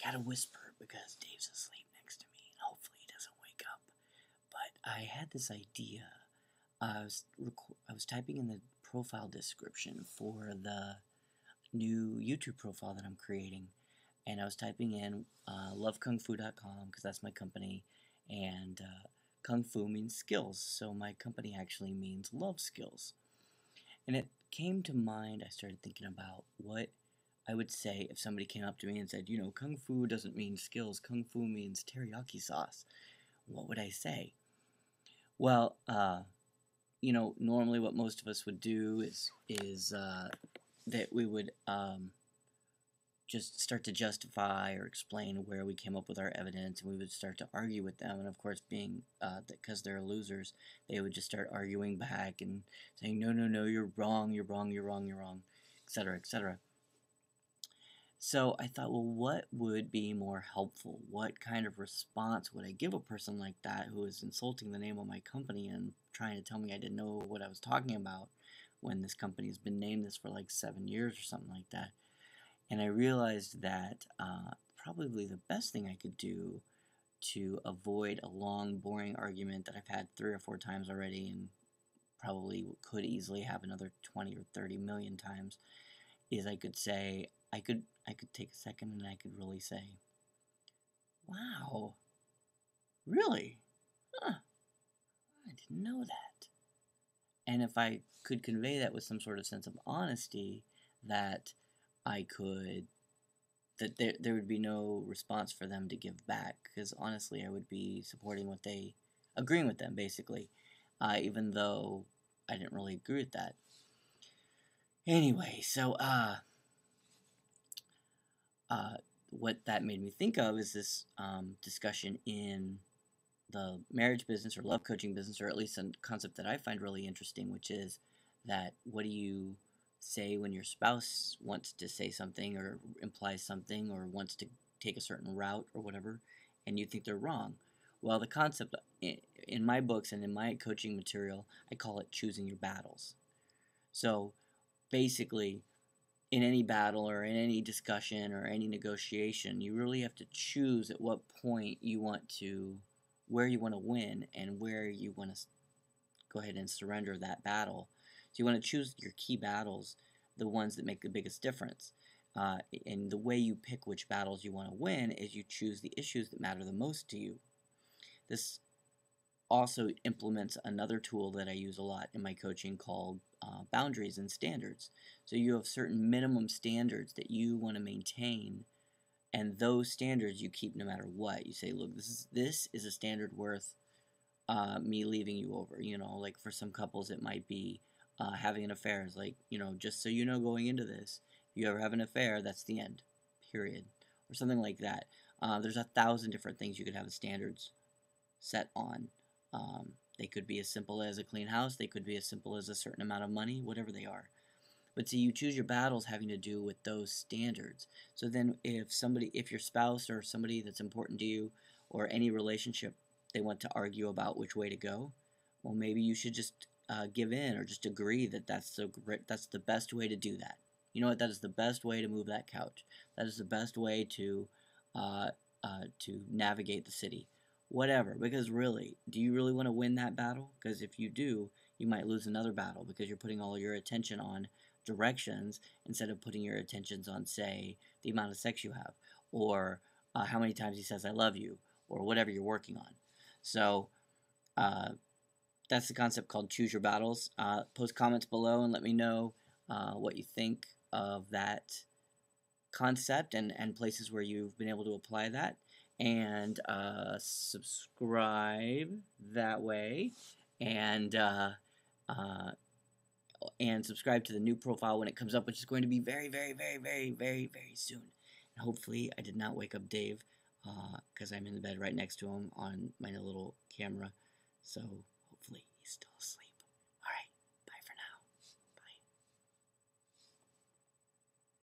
gotta whisper because Dave's asleep next to me, and hopefully he doesn't wake up. But I had this idea. I was typing in the profile description for the new YouTube profile that I'm creating, and I was typing in lovekungfu.com because that's my company, and Kung Fu means skills, so my company actually means love skills. And it came to mind, I started thinking about what I would say if somebody came up to me and said, Kung Fu doesn't mean skills, Kung Fu means teriyaki sauce. What would I say? Well, normally what most of us would do is that we would just start to justify or explain where we came up with our evidence, and we would start to argue with them. And of course, being because they're losers, they would just start arguing back and saying, no, you're wrong, etc., etc. So I thought, well, what would be more helpful? What kind of response would I give a person like that who is insulting the name of my company and trying to tell me I didn't know what I was talking about when this company has been named this for like 7 years or something like that? And I realized that probably the best thing I could do to avoid a long, boring argument that I've had 3 or 4 times already and probably could easily have another 20 or 30 million times is I could say, I could take a second and I could really say, wow, really? Huh, I didn't know that. And if I could convey that with some sort of sense of honesty, that there would be no response for them to give back, because honestly I would be supporting agreeing with them basically, even though I didn't really agree with that. Anyway, so what that made me think of is this discussion in the marriage business or love coaching business, or at least a concept that I find really interesting, which is that what do you say when your spouse wants to say something or implies something or wants to take a certain route or whatever, and you think they're wrong? Well, the concept in my books and in my coaching material, I call it choosing your battles. So basically, in any battle or in any discussion or any negotiation, you really have to choose at what point where you want to win and where you want to go ahead and surrender that battle. So you want to choose your key battles, the ones that make the biggest difference. And the way you pick which battles you want to win is you choose the issues that matter the most to you. This also implements another tool that I use a lot in my coaching called boundaries and standards. So you have certain minimum standards that you want to maintain, and those standards you keep no matter what. You say, look, this is a standard worth me leaving you over. Like for some couples it might be having an affair. It's like, just so you know, going into this, if you ever have an affair, that's the end, period, or something like that. There's 1,000 different things you could have the standards set on. They could be as simple as a clean house. They could be as simple as a certain amount of money, whatever they are. But see, you choose your battles having to do with those standards. So then if your spouse or somebody that's important to you or any relationship, they want to argue about which way to go, well, maybe you should just give in or just agree that that's the best way to do that. You know what? That is the best way to move that couch. That is the best way to navigate the city. Whatever, because really, do you really want to win that battle? Because if you do, you might lose another battle because you're putting all your attention on directions instead of putting your attentions on, say, the amount of sex you have, or how many times he says I love you, or whatever you're working on. So that's the concept called choose your battles. Post comments below and let me know what you think of that concept and places where you've been able to apply that. And subscribe that way, and subscribe to the new profile when it comes up, which is going to be very, very, very, very, very, very soon. And hopefully I did not wake up Dave, because I'm in the bed right next to him on my little camera, so hopefully he's still asleep.